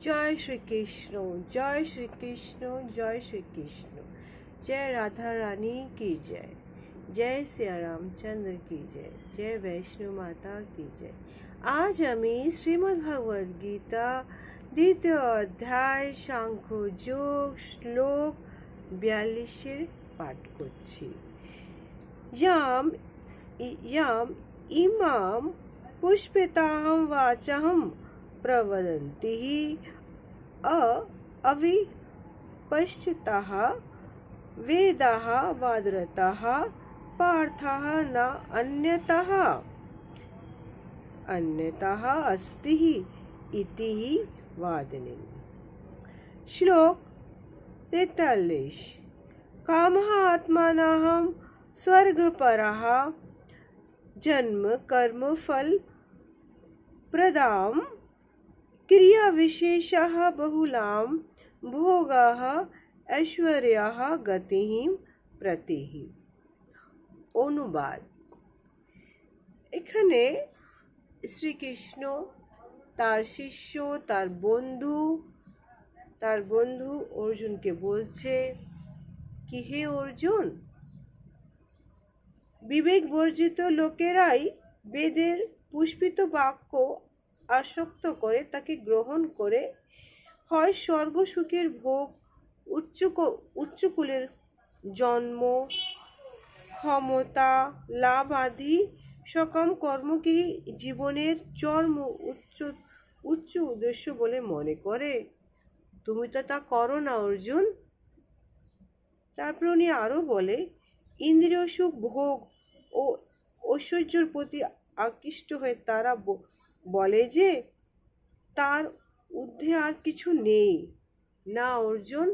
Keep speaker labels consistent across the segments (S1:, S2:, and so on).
S1: जय श्री कृष्ण, जय श्री कृष्ण, जय श्री कृष्ण। जय राधा रानी की जय, जय सिया रामचंद्र की जय, जय वैष्णो माता की जय। आज আমি শ্রীমদ্ ভগবদ গীতা দ্বিতীয় অধ্যায় সাংখ্যযোগ শ্লোক 42 পাঠ করছি। यम इमां पुष्पितां वाचहं प्रवदन्ति अविपश्चिताः वेदाः वादरताः पार्थः न अन्यतः अस्ति इति वादनीय। श्लोक 43। कामः आत्मानां स्वर्गपरः जन्म कर्म फल प्रदां क्रिया विशेषः बहुलां भोगाः ऐश्वर्यः गतिः प्रतिः। অনুবাদ। এখানে শ্রীকৃষ্ণ তার শিষ্য তার বন্ধু অর্জুনকে বলছে কি, হে অর্জুন, বিবেক বর্জিত লোকেরাই বেদের পুষ্পিত বাক্য আসক্ত করে তাকে গ্রহণ করে হয় স্বর্গ সুখের ভোগ, উচ্চকুলের জন্ম, ক্ষমতা লাভ আদি সকাম কর্মকে জীবনের চরম উচ্চ উদ্দেশ্য বলে মনে করে। তুমি তো তা করো না অর্জুন। তারপর উনি আরো বলে, ইন্দ্রিয় সুখ ভোগ ও ঐশ্বর্যের প্রতি আকৃষ্ট হয়ে তারা বলে যে তার ঊর্ধ্বে আর কিছু নেই। না অর্জুন,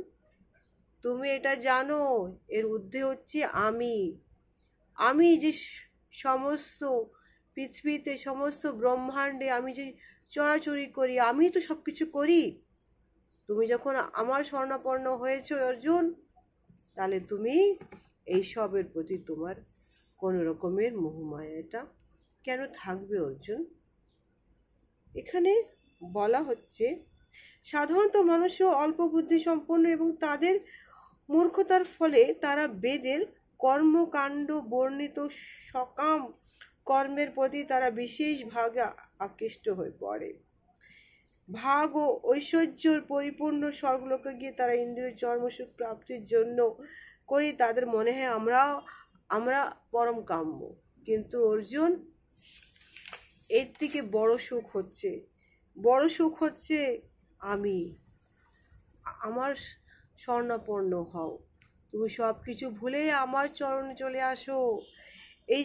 S1: তুমি এটা জানো, এর ঊর্ধ্বে হচ্ছে আমি যে সমস্ত পৃথিবীতে সমস্ত ব্রহ্মাণ্ডে আমি যে চরাচরি করি, আমি তো সবকিছু করি। তুমি যখন আমার শরণাপন্ন হয়েছো অর্জুন, তাহলে তুমি এই সবের প্রতি তোমার কোন রকমের মোহমায়াটা কেন থাকবে অর্জুন? এখানে বলা হচ্ছে সাধারণত মানুষও অল্প বুদ্ধি সম্পন্ন এবং তাদের মূর্খতার ফলে তারা বেদের কর্মকাণ্ড বর্ণিত সকাম কর্মের প্রতি তারা বিশেষ ভাগে আকৃষ্ট হয়ে পড়ে। ভাগ ও ঐশ্বর্যের পরিপূর্ণ স্বর্গলোকে গিয়ে তারা ইন্দ্রিয় চর্মসুখ প্রাপ্তির জন্য করি তাদের মনে হয় আমরা পরম কাম্য। কিন্তু অর্জুন, এর থেকে বড় সুখ হচ্ছে আমার স্বর্ণাপন্ন হও। তুমি সব কিছু ভুলে আমার চরণে চলে আসো। এই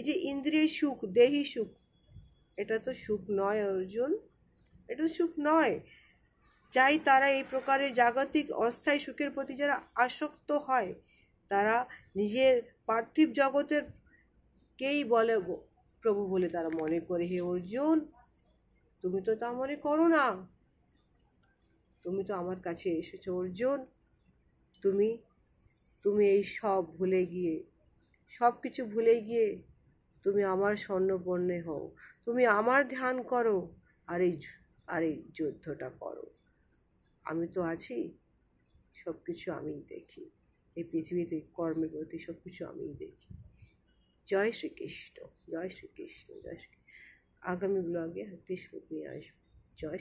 S1: যে ইন্দ্রিয় সুখ, দেহি সুখ, এটা তো সুখ নয় অর্জুন, এটা তো সুখ নয়। চাই তারা এই প্রকারের জাগতিক অস্থায়ী সুখের প্রতি যারা আসক্ত হয় তারা নিজের পার্থিব জগতের কেই বলে প্রভু বলে তারা মনে করে। হে অর্জুন, তুমি তো তা মনে করো না। তুমি তো আমার কাছে এসেছো অর্জুন। তুমি এই সব কিছু ভুলে গিয়ে তুমি আমার স্বর্ণপর্ণে হও। তুমি আমার ধ্যান করো আর এই যুদ্ধটা করো। আমি তো আছি, সব কিছু আমিই দেখি। এই পৃথিবীতে কর্মের প্রতি সব কিছু আমিই দেখি। জয় শ্রীকৃষ্ণ, জয় শ্রীকৃষ্ণ, জয় শ্রী। আগামী ব্লগে একটি শ্লোক নিয়ে আসবো। জয়।